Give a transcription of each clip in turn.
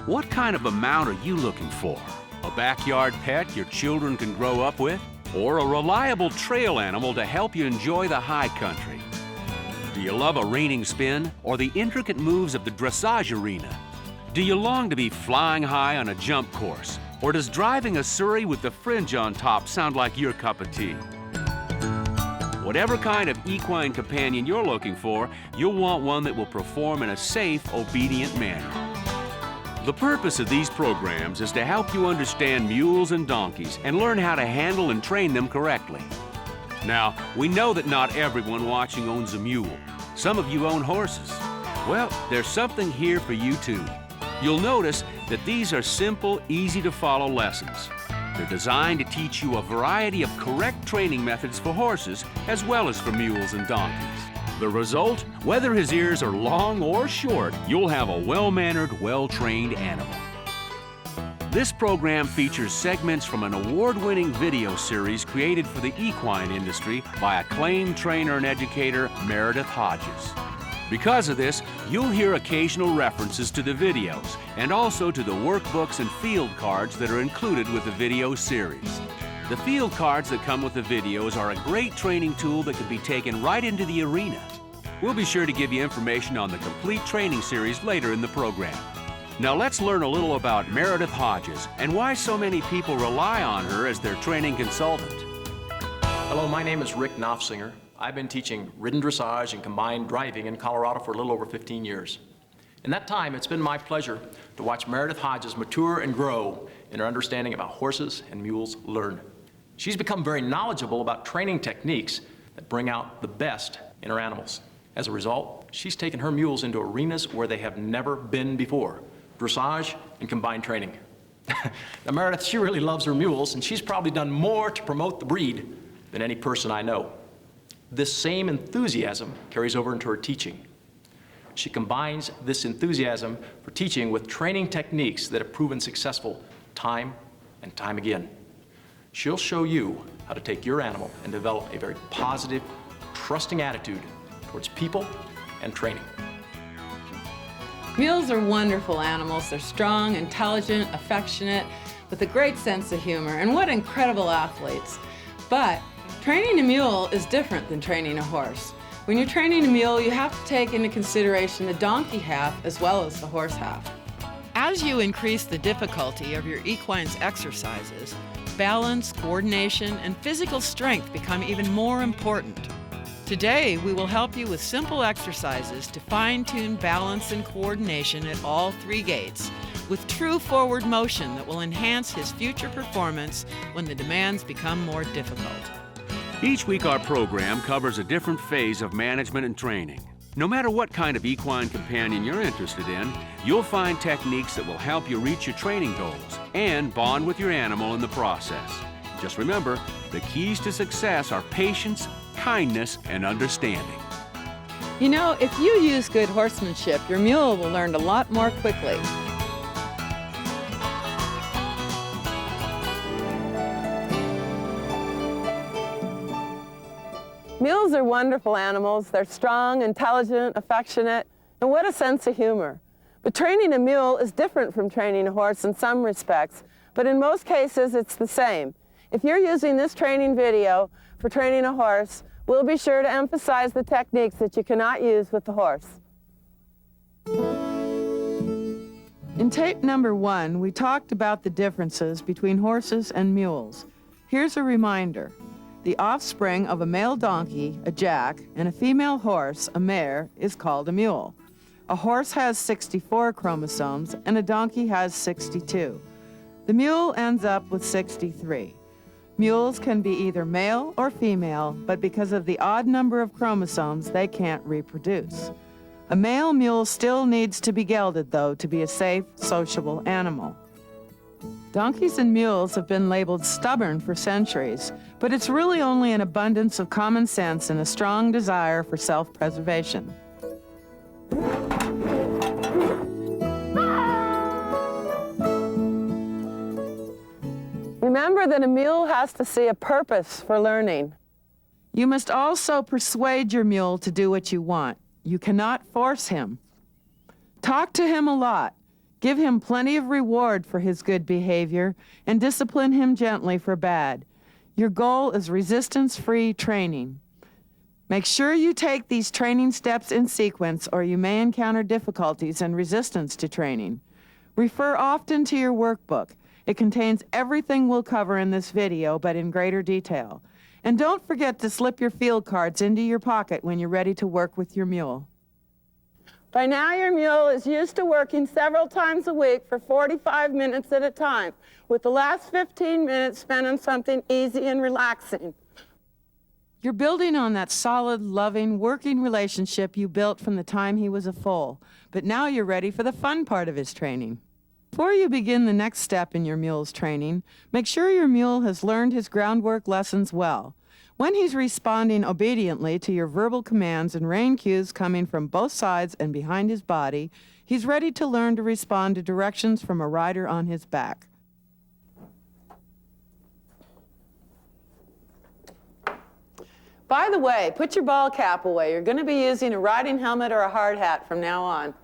What kind of a mount are you looking for? A backyard pet your children can grow up with? Or a reliable trail animal to help you enjoy the high country? Do you love a reining spin or the intricate moves of the dressage arena? Do you long to be flying high on a jump course? Or does driving a Surrey with the fringe on top sound like your cup of tea? Whatever kind of equine companion you're looking for, you'll want one that will perform in a safe, obedient manner. The purpose of these programs is to help you understand mules and donkeys and learn how to handle and train them correctly. Now, we know that not everyone watching owns a mule. Some of you own horses. Well, there's something here for you too. You'll notice that these are simple, easy-to-follow lessons. They're designed to teach you a variety of correct training methods for horses as well as for mules and donkeys. The result? Whether his ears are long or short, you'll have a well-mannered, well-trained animal. This program features segments from an award-winning video series created for the equine industry by acclaimed trainer and educator Meredith Hodges. Because of this, you'll hear occasional references to the videos and also to the workbooks and field cards that are included with the video series. The field cards that come with the videos are a great training tool that can be taken right into the arena. We'll be sure to give you information on the complete training series later in the program. Now let's learn a little about Meredith Hodges and why so many people rely on her as their training consultant. Hello, my name is Rick Knopfsinger. I've been teaching ridden dressage and combined driving in Colorado for a little over 15 years. In that time, it's been my pleasure to watch Meredith Hodges mature and grow in her understanding of how horses and mules learn. She's become very knowledgeable about training techniques that bring out the best in her animals. As a result, she's taken her mules into arenas where they have never been before, dressage and combined training. Now, Meredith, she really loves her mules, and she's probably done more to promote the breed than any person I know. This same enthusiasm carries over into her teaching. She combines this enthusiasm for teaching with training techniques that have proven successful time and time again. She'll show you how to take your animal and develop a very positive, trusting attitude towards people and training. Mules are wonderful animals. They're strong, intelligent, affectionate, with a great sense of humor, and what incredible athletes. But training a mule is different than training a horse. When you're training a mule, you have to take into consideration the donkey half as well as the horse half. As you increase the difficulty of your equine's exercises, balance, coordination, and physical strength become even more important. Today, we will help you with simple exercises to fine-tune balance and coordination at all three gaits, with true forward motion that will enhance his future performance when the demands become more difficult. Each week our program covers a different phase of management and training. No matter what kind of equine companion you're interested in, you'll find techniques that will help you reach your training goals and bond with your animal in the process. Just remember, the keys to success are patience, kindness, and understanding. You know, if you use good horsemanship, your mule will learn a lot more quickly. Mules are wonderful animals. They're strong, intelligent, affectionate, and what a sense of humor. But training a mule is different from training a horse in some respects, but in most cases it's the same. If you're using this training video for training a horse, we'll be sure to emphasize the techniques that you cannot use with the horse. In tape number 1, we talked about the differences between horses and mules. Here's a reminder. The offspring of a male donkey, a jack, and a female horse, a mare, is called a mule. A horse has 64 chromosomes and a donkey has 62. The mule ends up with 63. Mules can be either male or female, but because of the odd number of chromosomes, they can't reproduce. A male mule still needs to be gelded, though, to be a safe, sociable animal. Donkeys and mules have been labeled stubborn for centuries, but it's really only an abundance of common sense and a strong desire for self-preservation. Remember that a mule has to see a purpose for learning. You must also persuade your mule to do what you want. You cannot force him. Talk to him a lot. Give him plenty of reward for his good behavior and discipline him gently for bad. Your goal is resistance-free training. Make sure you take these training steps in sequence or you may encounter difficulties and resistance to training. Refer often to your workbook. It contains everything we'll cover in this video, but in greater detail. And don't forget to slip your field cards into your pocket when you're ready to work with your mule. By now, your mule is used to working several times a week for 45 minutes at a time, with the last 15 minutes spent on something easy and relaxing. You're building on that solid, loving, working relationship you built from the time he was a foal, but now you're ready for the fun part of his training. Before you begin the next step in your mule's training, make sure your mule has learned his groundwork lessons well. When he's responding obediently to your verbal commands and rein cues coming from both sides and behind his body, he's ready to learn to respond to directions from a rider on his back. By the way, put your ball cap away. You're going to be using a riding helmet or a hard hat from now on.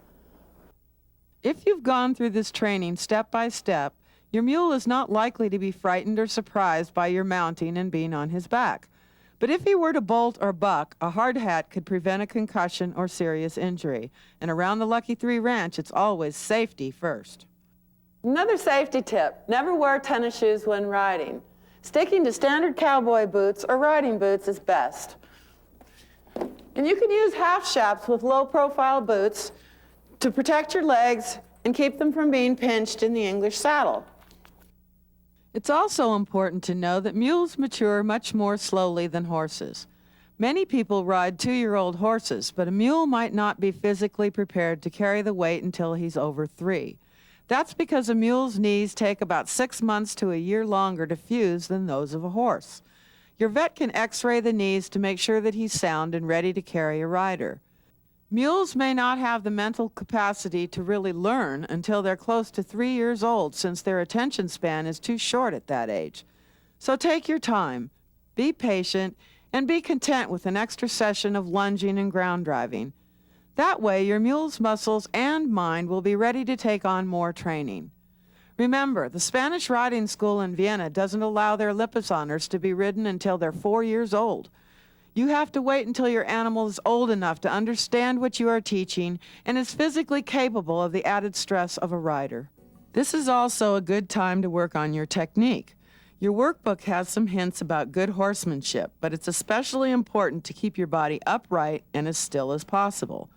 If you've gone through this training step by step, your mule is not likely to be frightened or surprised by your mounting and being on his back. But if he were to bolt or buck, a hard hat could prevent a concussion or serious injury. And around the Lucky 3 Ranch, it's always safety first. Another safety tip, never wear tennis shoes when riding. Sticking to standard cowboy boots or riding boots is best. And you can use half straps with low-profile boots to protect your legs and keep them from being pinched in the English saddle. It's also important to know that mules mature much more slowly than horses. Many people ride 2-year-old horses, but a mule might not be physically prepared to carry the weight until he's over 3. That's because a mule's knees take about 6 months to a year longer to fuse than those of a horse. Your vet can x-ray the knees to make sure that he's sound and ready to carry a rider. Mules may not have the mental capacity to really learn until they're close to 3 years old, since their attention span is too short at that age. So take your time, be patient, and be content with an extra session of lunging and ground driving. That way, your mule's muscles and mind will be ready to take on more training. Remember, the Spanish riding school in Vienna doesn't allow their Lipizzaners to be ridden until they're 4 years old. You have to wait until your animal is old enough to understand what you are teaching and is physically capable of the added stress of a rider. This is also a good time to work on your technique. Your workbook has some hints about good horsemanship, but it's especially important to keep your body upright and as still as possible.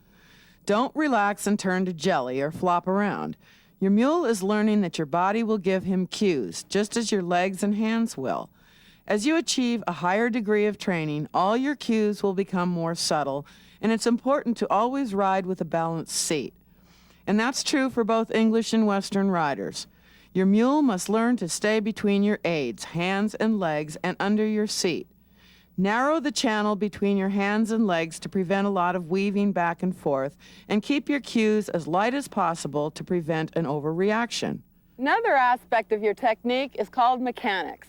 Don't relax and turn to jelly or flop around. Your mule is learning that your body will give him cues, just as your legs and hands will. As you achieve a higher degree of training, all your cues will become more subtle, and it's important to always ride with a balanced seat. And that's true for both English and Western riders. Your mule must learn to stay between your aids, hands and legs, and under your seat. Narrow the channel between your hands and legs to prevent a lot of weaving back and forth, and keep your cues as light as possible to prevent an overreaction. Another aspect of your technique is called mechanics.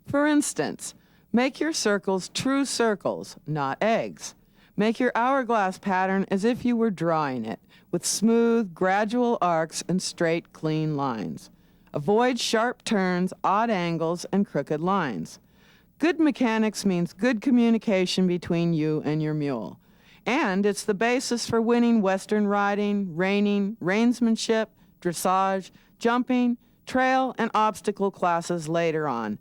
For instance, make your circles true circles, not eggs. Make your hourglass pattern as if you were drawing it, with smooth, gradual arcs and straight, clean lines. Avoid sharp turns, odd angles, and crooked lines. Good mechanics means good communication between you and your mule. And it's the basis for winning Western riding, reining, reinsmanship, dressage, jumping, trail, and obstacle classes later on.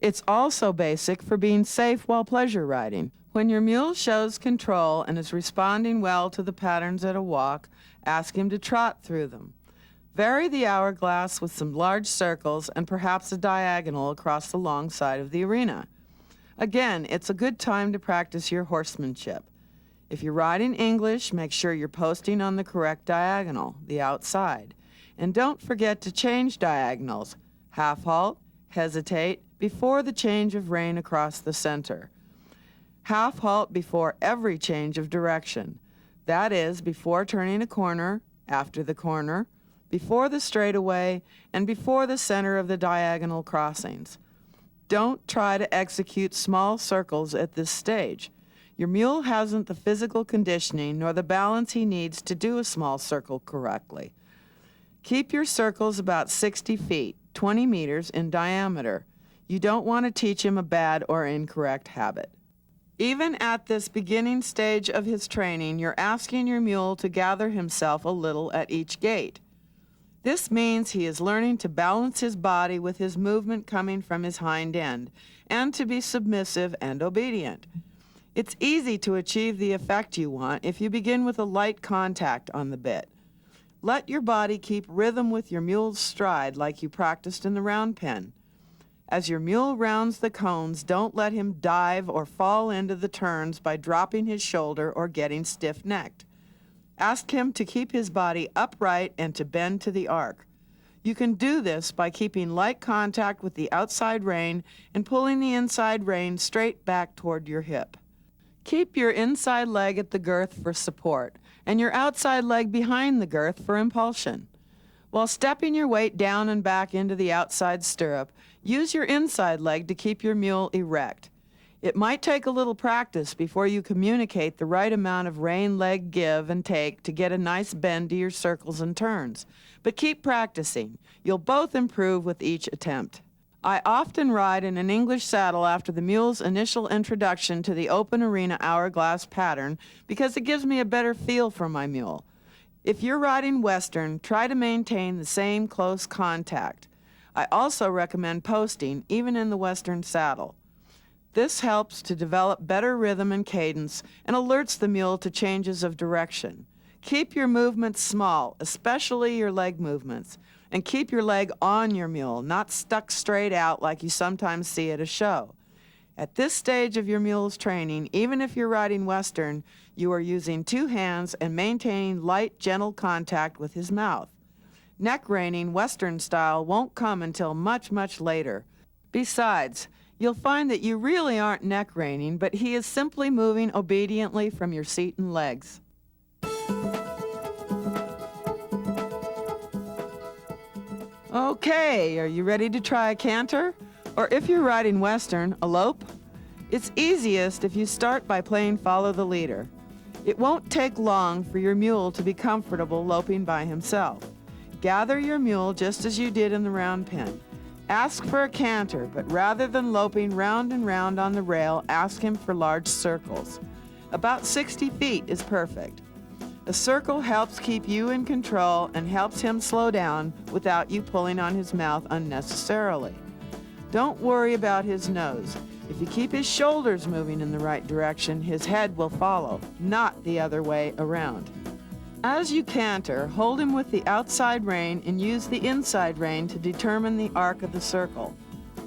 It's also basic for being safe while pleasure riding. When your mule shows control and is responding well to the patterns at a walk, ask him to trot through them. Vary the hourglass with some large circles and perhaps a diagonal across the long side of the arena. Again, it's a good time to practice your horsemanship. If you're riding English, make sure you're posting on the correct diagonal, the outside. And don't forget to change diagonals. Half halt, hesitate, before the change of rein across the center. Half halt before every change of direction. That is, before turning a corner, after the corner, before the straightaway, and before the center of the diagonal crossings. Don't try to execute small circles at this stage. Your mule hasn't the physical conditioning nor the balance he needs to do a small circle correctly. Keep your circles about 60 feet, 20 meters in diameter. You don't want to teach him a bad or incorrect habit. Even at this beginning stage of his training, you're asking your mule to gather himself a little at each gait. This means he is learning to balance his body with his movement coming from his hind end, and to be submissive and obedient. It's easy to achieve the effect you want if you begin with a light contact on the bit. Let your body keep rhythm with your mule's stride like you practiced in the round pen. As your mule rounds the cones, don't let him dive or fall into the turns by dropping his shoulder or getting stiff-necked. Ask him to keep his body upright and to bend to the arc. You can do this by keeping light contact with the outside rein and pulling the inside rein straight back toward your hip. Keep your inside leg at the girth for support and your outside leg behind the girth for impulsion. While stepping your weight down and back into the outside stirrup, use your inside leg to keep your mule erect. It might take a little practice before you communicate the right amount of rein leg give and take to get a nice bend to your circles and turns. But keep practicing. You'll both improve with each attempt. I often ride in an English saddle after the mule's initial introduction to the open arena hourglass pattern because it gives me a better feel for my mule. If you're riding Western, try to maintain the same close contact. I also recommend posting, even in the Western saddle. This helps to develop better rhythm and cadence and alerts the mule to changes of direction. Keep your movements small, especially your leg movements, and keep your leg on your mule, not stuck straight out like you sometimes see at a show. At this stage of your mule's training, even if you're riding Western, you are using two hands and maintaining light, gentle contact with his mouth. Neck reining Western style won't come until much, much later. Besides, you'll find that you really aren't neck reining, but he is simply moving obediently from your seat and legs. Okay, are you ready to try a canter? Or if you're riding Western, a lope? It's easiest if you start by playing follow the leader. It won't take long for your mule to be comfortable loping by himself. Gather your mule just as you did in the round pen. Ask for a canter, but rather than loping round and round on the rail, ask him for large circles. About 60 feet is perfect. A circle helps keep you in control and helps him slow down without you pulling on his mouth unnecessarily. Don't worry about his nose. If you keep his shoulders moving in the right direction, his head will follow, not the other way around. As you canter, hold him with the outside rein and use the inside rein to determine the arc of the circle.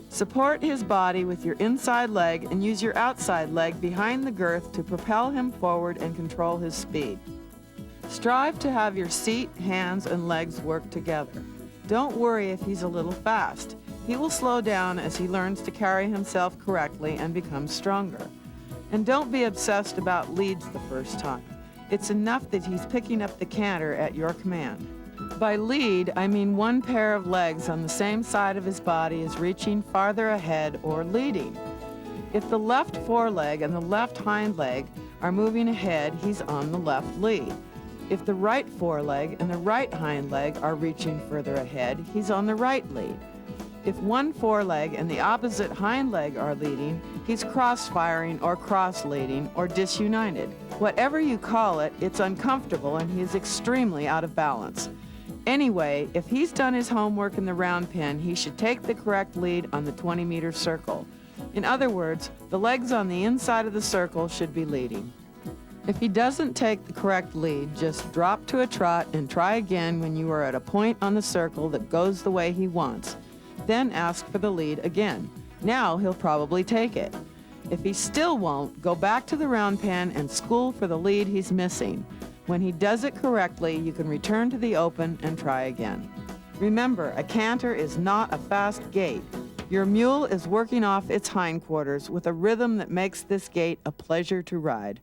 Support his body with your inside leg and use your outside leg behind the girth to propel him forward and control his speed. Strive to have your seat, hands, and legs work together. Don't worry if he's a little fast. He will slow down as he learns to carry himself correctly and become stronger. And don't be obsessed about leads the first time. It's enough that he's picking up the canter at your command. By lead, I mean one pair of legs on the same side of his body is reaching farther ahead or leading. If the left foreleg and the left hind leg are moving ahead, he's on the left lead. If the right foreleg and the right hind leg are reaching further ahead, he's on the right lead. If one foreleg and the opposite hind leg are leading, he's cross-firing or cross-leading or disunited. Whatever you call it, it's uncomfortable and he is extremely out of balance. Anyway, if he's done his homework in the round pen, he should take the correct lead on the 20-meter circle. In other words, the legs on the inside of the circle should be leading. If he doesn't take the correct lead, just drop to a trot and try again when you are at a point on the circle that goes the way he wants. Then ask for the lead again. Now he'll probably take it. If he still won't, go back to the round pen and school for the lead he's missing. When he does it correctly, you can return to the open and try again. Remember, a canter is not a fast gait. Your mule is working off its hindquarters with a rhythm that makes this gait a pleasure to ride.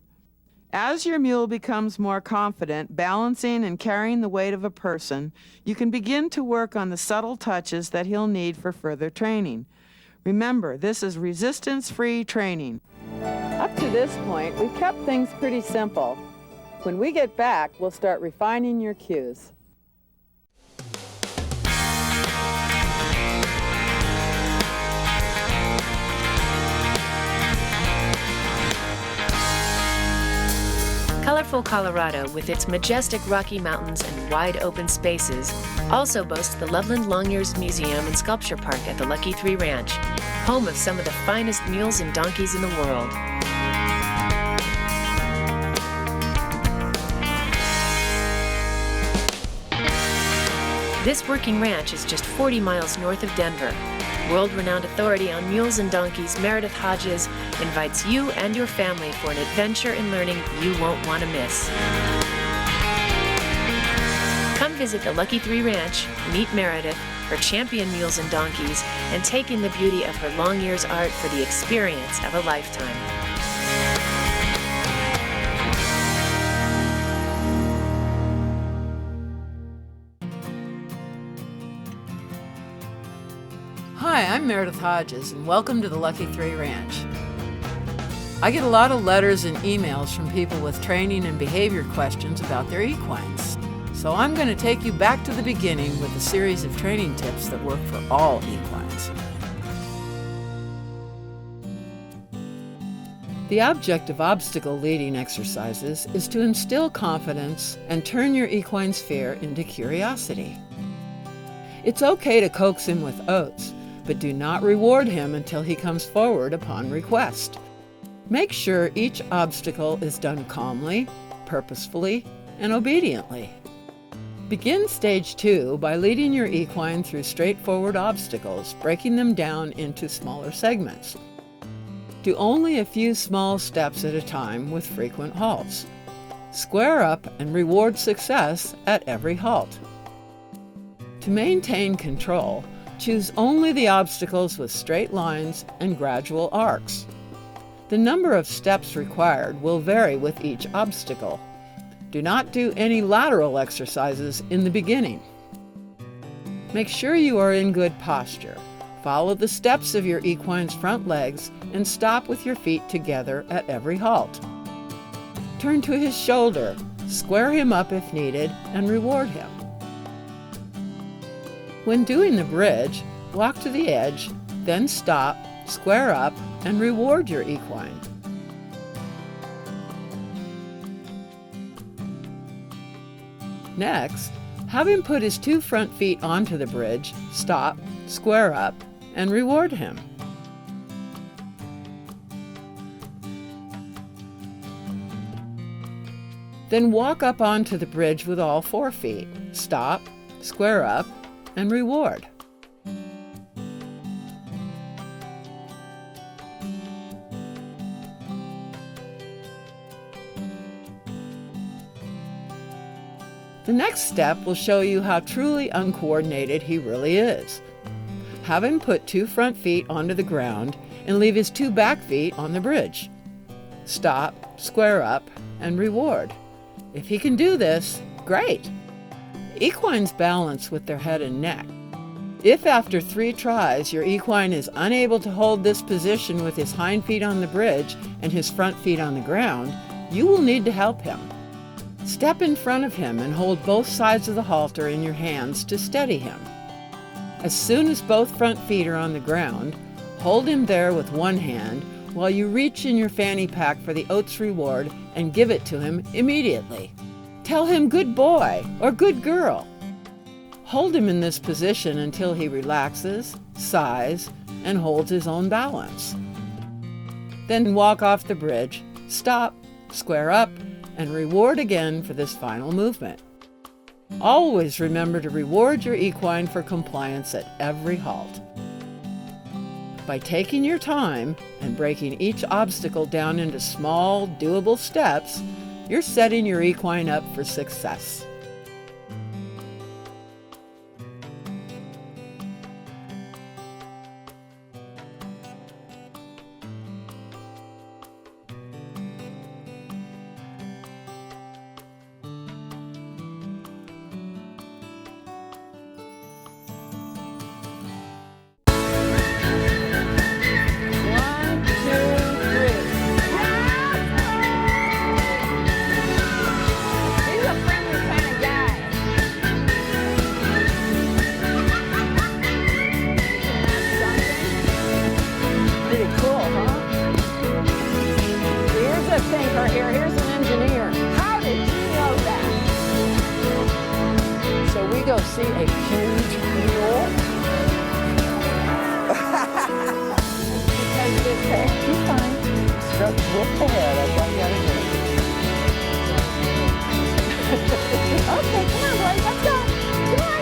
As your mule becomes more confident, balancing and carrying the weight of a person, you can begin to work on the subtle touches that he'll need for further training. Remember, this is resistance-free training. Up to this point, we've kept things pretty simple. When we get back, we'll start refining your cues. colorful Colorado, with its majestic Rocky Mountains and wide open spaces, also boasts the Loveland Long Years Museum and Sculpture Park at the Lucky 3 Ranch, home of some of the finest mules and donkeys in the world. This working ranch is just 40 miles north of Denver. World-renowned authority on mules and donkeys, Meredith Hodges, invites you and your family for an adventure in learning you won't want to miss. Come visit the Lucky 3 Ranch, meet Meredith, her champion mules and donkeys, and take in the beauty of her long years art for the experience of a lifetime. Hi, I'm Meredith Hodges, and welcome to the Lucky 3 Ranch. I get a lot of letters and emails from people with training and behavior questions about their equines. So I'm going to take you back to the beginning with a series of training tips that work for all equines. The object of obstacle leading exercises is to instill confidence and turn your equine's fear into curiosity. It's okay to coax him with oats, but do not reward him until he comes forward upon request. Make sure each obstacle is done calmly, purposefully, and obediently. Begin stage 2 by leading your equine through straightforward obstacles, breaking them down into smaller segments. Do only a few small steps at a time with frequent halts. Square up and reward success at every halt. To maintain control, choose only the obstacles with straight lines and gradual arcs. The number of steps required will vary with each obstacle. Do not do any lateral exercises in the beginning. Make sure you are in good posture. Follow the steps of your equine's front legs and stop with your feet together at every halt. Turn to his shoulder, square him up if needed, and reward him. When doing the bridge, walk to the edge, then stop, square up, and reward your equine. Next, have him put his 2 front feet onto the bridge, stop, square up, and reward him. Then walk up onto the bridge with all 4 feet, stop, square up, and reward. The next step will show you how truly uncoordinated he really is. Have him put 2 front feet onto the ground and leave his 2 back feet on the bridge. Stop, square up, and reward. If he can do this, great! Equines balance with their head and neck. If after 3 tries your equine is unable to hold this position with his hind feet on the bridge and his front feet on the ground, you will need to help him. Step in front of him and hold both sides of the halter in your hands to steady him. As soon as both front feet are on the ground, hold him there with one hand while you reach in your fanny pack for the oats reward and give it to him immediately. Tell him good boy or good girl. Hold him in this position until he relaxes, sighs, and holds his own balance. Then walk off the bridge, stop, square up, and reward again for this final movement. Always remember to reward your equine for compliance at every halt. By taking your time and breaking each obstacle down into small, doable steps, you're setting your equine up for success. He's a friendly cat. see a huge mule? Because this head, you're fine. Stroke with the hair, that's all you gotta do. Okay, come on, boys, let's go. Come on.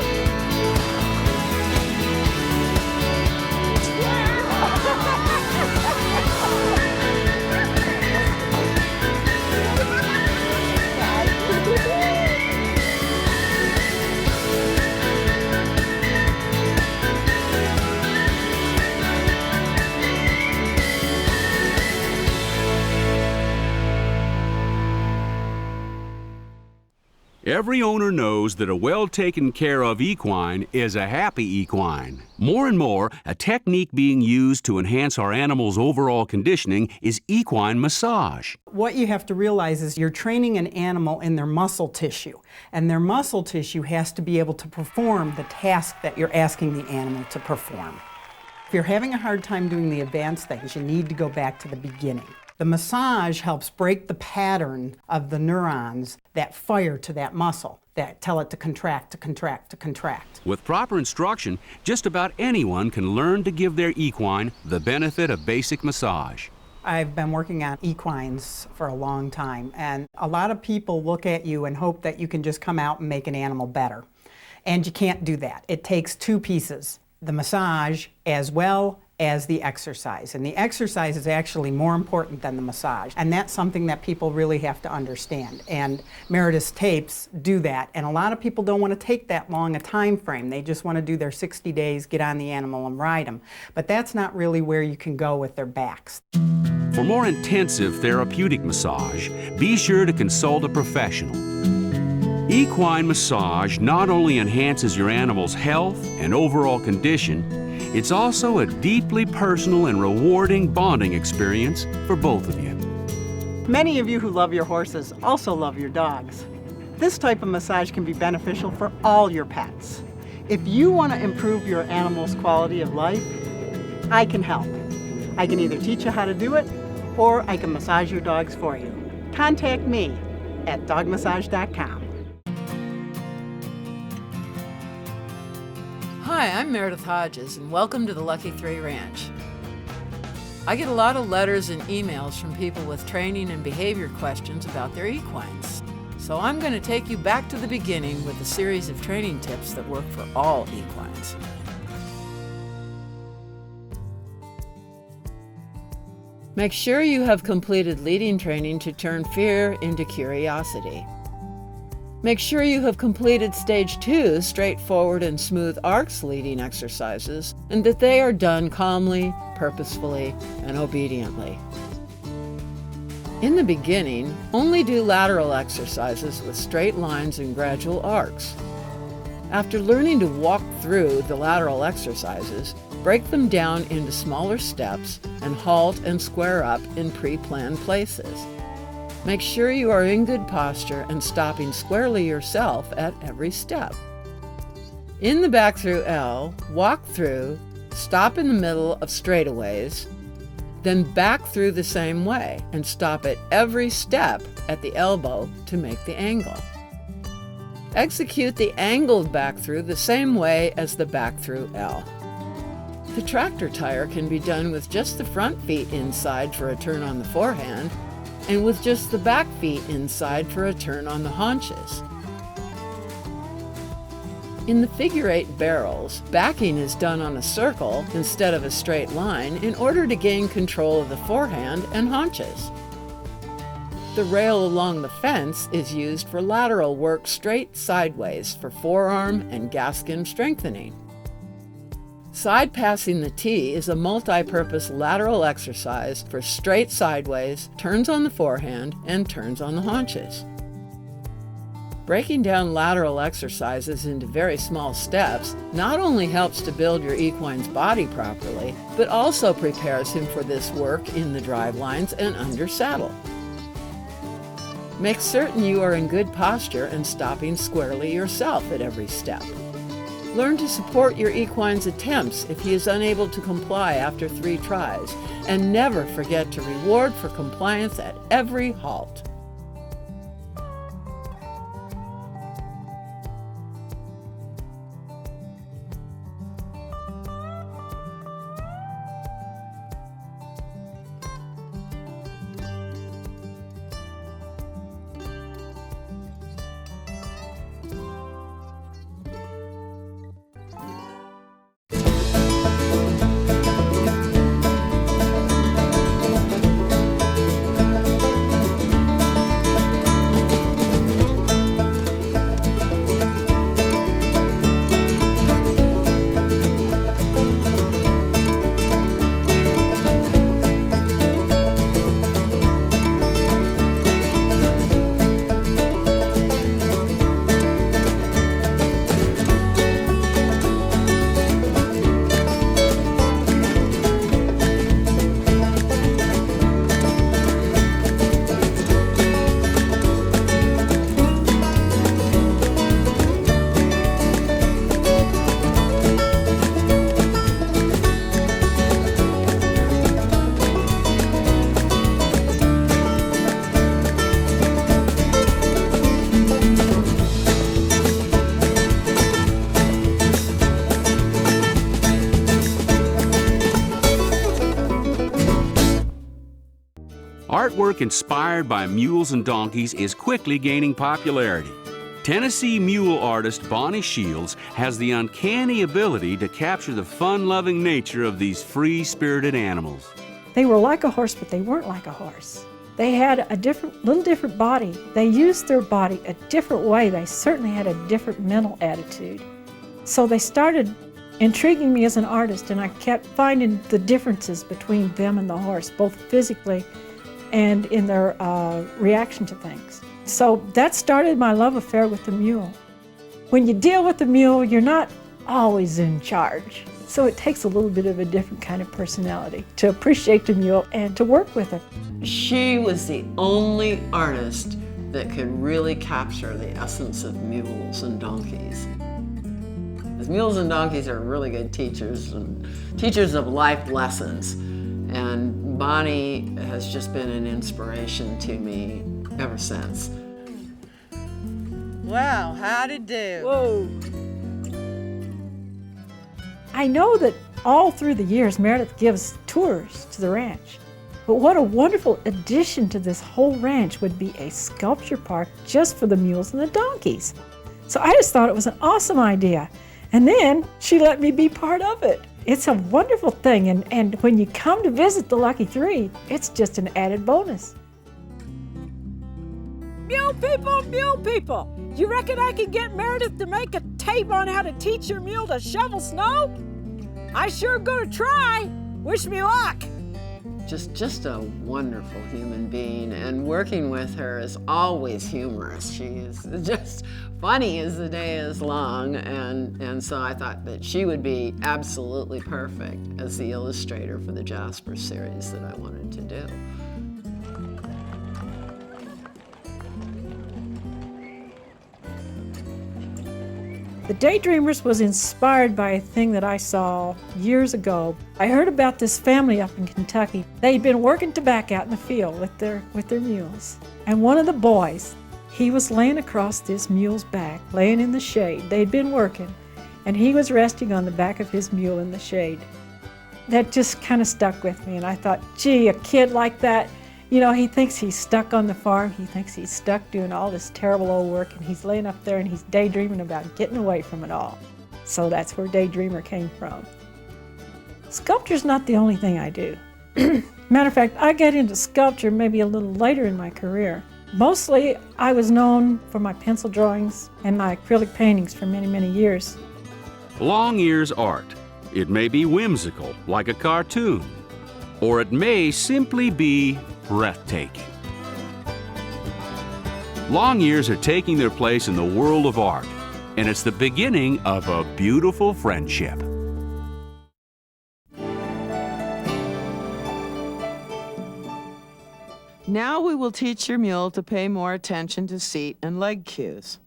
Every owner knows that a well taken care of equine is a happy equine. More and more, a technique being used to enhance our animals' overall conditioning is equine massage. What you have to realize is you're training an animal in their muscle tissue, and their muscle tissue has to be able to perform the task that you're asking the animal to perform. If you're having a hard time doing the advanced things, you need to go back to the beginning. The massage helps break the pattern of the neurons that fire to that muscle, that tell it to contract, to contract, to contract. With proper instruction, just about anyone can learn to give their equine the benefit of basic massage. I've been working on equines for a long time, and a lot of people look at you and hope that you can just come out and make an animal better. And you can't do that. It takes two pieces, the massage as well as the exercise. And the exercise is actually more important than the massage. And that's something that people really have to understand. And Meredith's tapes do that. And a lot of people don't want to take that long a time frame. They just want to do their 60 days, get on the animal and ride them. But that's not really where you can go with their backs. For more intensive therapeutic massage, be sure to consult a professional. Equine massage not only enhances your animal's health and overall condition, it's also a deeply personal and rewarding bonding experience for both of you. Many of you who love your horses also love your dogs. This type of massage can be beneficial for all your pets. If you want to improve your animal's quality of life, I can help. I can either teach you how to do it, or I can massage your dogs for you. Contact me at dogmassage.com. Hi, I'm Meredith Hodges, and welcome to the Lucky 3 Ranch. I get a lot of letters and emails from people with training and behavior questions about their equines. So I'm going to take you back to the beginning with a series of training tips that work for all equines. Make sure you have completed leading training to turn fear into curiosity. Make sure you have completed Stage 2 straightforward and smooth arcs leading exercises, and that they are done calmly, purposefully, and obediently. In the beginning, only do lateral exercises with straight lines and gradual arcs. After learning to walk through the lateral exercises, break them down into smaller steps and halt and square up in pre-planned places. Make sure you are in good posture and stopping squarely yourself at every step. In the back through L, walk through, stop in the middle of straightaways, then back through the same way and stop at every step at the elbow to make the angle. Execute the angled back through the same way as the back through L. The tractor tire can be done with just the front feet inside for a turn on the forehand, and with just the back feet inside for a turn on the haunches. In the figure 8 barrels, backing is done on a circle instead of a straight line in order to gain control of the forehand and haunches. The rail along the fence is used for lateral work straight sideways for forearm and gaskin strengthening. Side passing the T is a multi-purpose lateral exercise for straight sideways, turns on the forehand, and turns on the haunches. Breaking down lateral exercises into very small steps not only helps to build your equine's body properly, but also prepares him for this work in the drive lines and under saddle. Make certain you are in good posture and stopping squarely yourself at every step. Learn to support your equine's attempts if he is unable to comply after 3 tries, and never forget to reward for compliance at every halt. artwork inspired by mules and donkeys is quickly gaining popularity. Tennessee mule artist Bonnie Shields has the uncanny ability to capture the fun-loving nature of these free-spirited animals. They were like a horse, but they weren't like a horse. They had a little different body. They used their body a different way. They certainly had a different mental attitude. So they started intriguing me as an artist, and I kept finding the differences between them and the horse, both physically and in their reaction to things. So that started my love affair with the mule. When you deal with the mule, you're not always in charge. So it takes a little bit of a different kind of personality to appreciate the mule and to work with her. She was the only artist that could really capture the essence of mules and donkeys. Mules and donkeys are really good teachers and teachers of life lessons. And Bonnie has just been an inspiration to me ever since. Wow, how'd it do? Whoa. I know that all through the years, Meredith gives tours to the ranch. But what a wonderful addition to this whole ranch would be a sculpture park just for the mules and the donkeys. So I just thought it was an awesome idea. And then she let me be part of it. It's a wonderful thing. And when you come to visit the Lucky Three, it's just an added bonus. Mule people, you reckon I can get Meredith to make a tape on how to teach your mule to shovel snow? I sure gonna try. Wish me luck. Just a wonderful human being, and working with her is always humorous. She is just funny as the day is long, and so I thought that she would be absolutely perfect as the illustrator for the Jasper series that I wanted to do. The Daydreamers was inspired by a thing that I saw years ago. I heard about this family up in Kentucky. They'd been working tobacco out in the field with their mules. And one of the boys, he was laying across this mule's back, laying in the shade. They'd been working, and he was resting on the back of his mule in the shade. That just kind of stuck with me, and I thought, gee, a kid like that, you know, he thinks he's stuck on the farm. He thinks he's stuck doing all this terrible old work, and he's laying up there and he's daydreaming about getting away from it all. So that's where Daydreamer came from. Sculpture's not the only thing I do. Matter of fact, I got into sculpture maybe a little later in my career. Mostly, I was known for my pencil drawings and my acrylic paintings for many, many years. Long ears art. It may be whimsical, like a cartoon, or it may simply be breathtaking. Long ears are taking their place in the world of art, and it's the beginning of a beautiful friendship. Now we will teach your mule to pay more attention to seat and leg cues.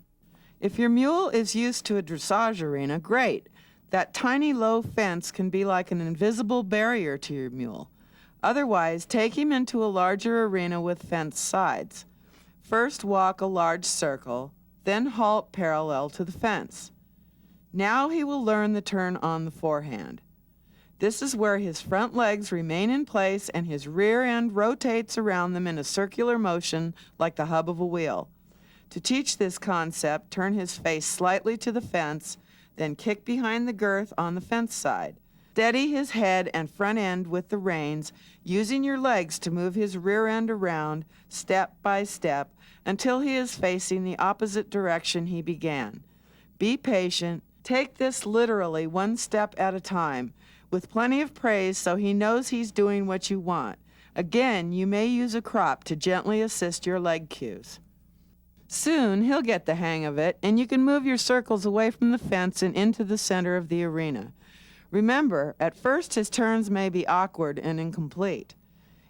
If your mule is used to a dressage arena, great. That tiny low fence can be like an invisible barrier to your mule. Otherwise, take him into a larger arena with fenced sides. First walk a large circle, then halt parallel to the fence. Now he will learn the turn on the forehand. This is where his front legs remain in place and his rear end rotates around them in a circular motion like the hub of a wheel. To teach this concept, turn his face slightly to the fence, then kick behind the girth on the fence side. Steady his head and front end with the reins, using your legs to move his rear end around step by step until he is facing the opposite direction he began. Be patient. Take this literally one step at a time, with plenty of praise so he knows he's doing what you want. Again, you may use a crop to gently assist your leg cues. Soon he'll get the hang of it, and you can move your circles away from the fence and into the center of the arena. Remember, at first his turns may be awkward and incomplete.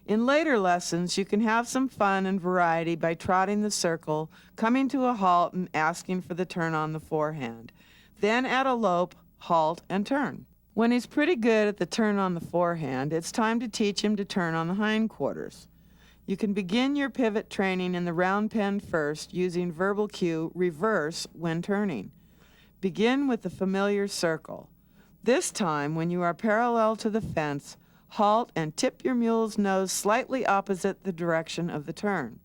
In later lessons, you can have some fun and variety by trotting the circle, coming to a halt and asking for the turn on the forehand. Then at a lope, halt and turn. When he's pretty good at the turn on the forehand, it's time to teach him to turn on the hindquarters. You can begin your pivot training in the round pen first using verbal cue reverse when turning. Begin with the familiar circle. This time, when you are parallel to the fence, halt, and tip your mule's nose slightly opposite the direction of the turn.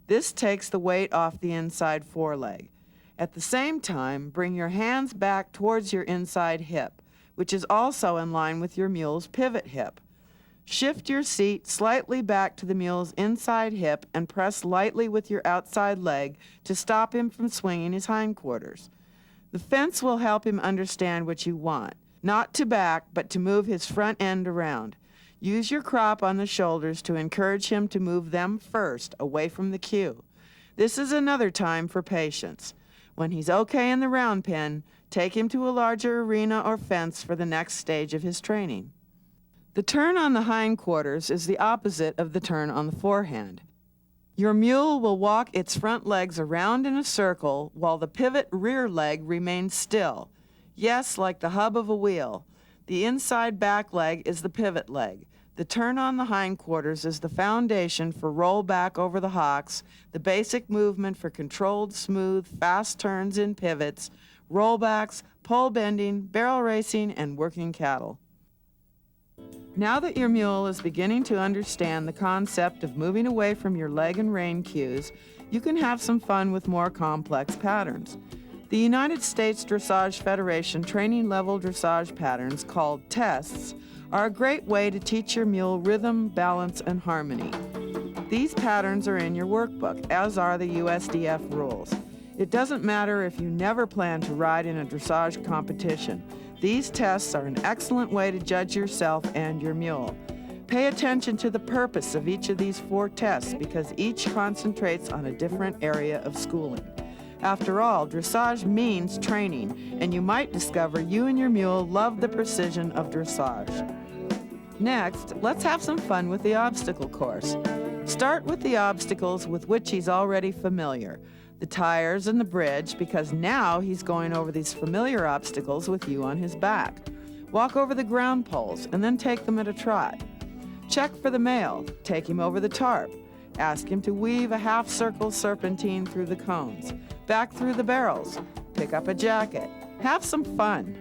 This takes the weight off the inside foreleg. At the same time, bring your hands back towards your inside hip, which is also in line with your mule's pivot hip. Shift your seat slightly back to the mule's inside hip and press lightly with your outside leg to stop him from swinging his hindquarters. The fence will help him understand what you want, not to back, but to move his front end around. Use your crop on the shoulders to encourage him to move them first, away from the cue. This is another time for patience. When he's okay in the round pen, take him to a larger arena or fence for the next stage of his training. The turn on the hindquarters is the opposite of the turn on the forehand. Your mule will walk its front legs around in a circle while the pivot rear leg remains still. Yes, like the hub of a wheel. The inside back leg is the pivot leg. The turn on the hindquarters is the foundation for roll back over the hocks, the basic movement for controlled, smooth, fast turns in pivots, rollbacks, pole bending, barrel racing, and working cattle. Now that your mule is beginning to understand the concept of moving away from your leg and rein cues, you can have some fun with more complex patterns. The United States Dressage Federation training level dressage patterns, called tests, are a great way to teach your mule rhythm, balance, and harmony. These patterns are in your workbook, as are the USDF rules. It doesn't matter if you never plan to ride in a dressage competition. These tests are an excellent way to judge yourself and your mule. Pay attention to the purpose of each of these 4 tests because each concentrates on a different area of schooling. After all, dressage means training, and you might discover you and your mule love the precision of dressage. Next, let's have some fun with the obstacle course. Start with the obstacles with which he's already familiar, the tires and the bridge, because now he's going over these familiar obstacles with you on his back. Walk over the ground poles and then take them at a trot. Check for the male, take him over the tarp. Ask him to weave a half-circle serpentine through the cones. Back through the barrels. Pick up a jacket. Have some fun.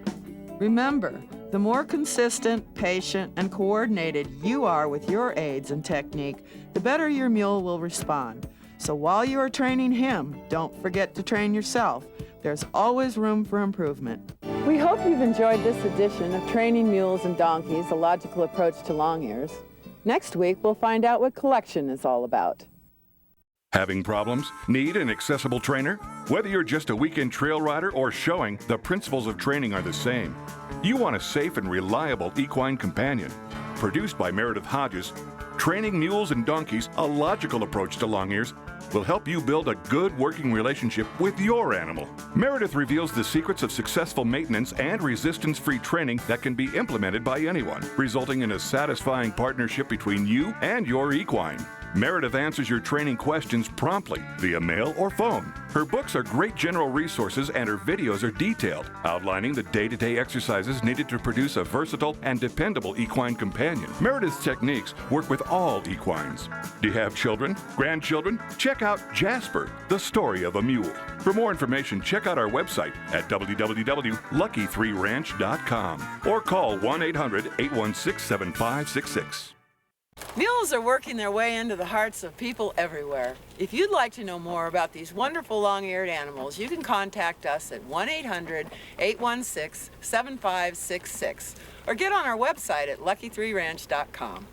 Remember, the more consistent, patient, and coordinated you are with your aids and technique, the better your mule will respond. So while you are training him, don't forget to train yourself. There's always room for improvement. We hope you've enjoyed this edition of Training Mules and Donkeys, a logical approach to long ears. Next week, we'll find out what collection is all about. Having problems? Need an accessible trainer? Whether you're just a weekend trail rider or showing, the principles of training are the same. You want a safe and reliable equine companion. Produced by Meredith Hodges, Training Mules and Donkeys, a logical approach to long ears, will help you build a good working relationship with your animal. Meredith reveals the secrets of successful maintenance and resistance-free training that can be implemented by anyone, resulting in a satisfying partnership between you and your equine. Meredith answers your training questions promptly via mail or phone. Her books are great general resources and her videos are detailed, outlining the day-to-day exercises needed to produce a versatile and dependable equine companion. Meredith's techniques work with all equines. Do you have children, grandchildren? Check out Jasper, the story of a mule. For more information, check out our website at www.lucky3ranch.com or call 1-800-816-7566. Mules are working their way into the hearts of people everywhere. If you'd like to know more about these wonderful long-eared animals, you can contact us at 1-800-816-7566 or get on our website at lucky3ranch.com.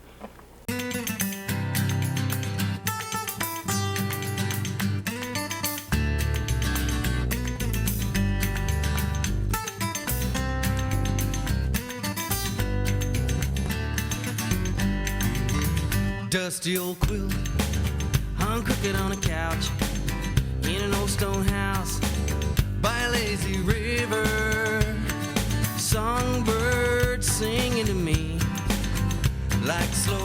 Dusty old quilt hung crooked on a couch in an old stone house by a lazy river. Songbirds singing to me like slow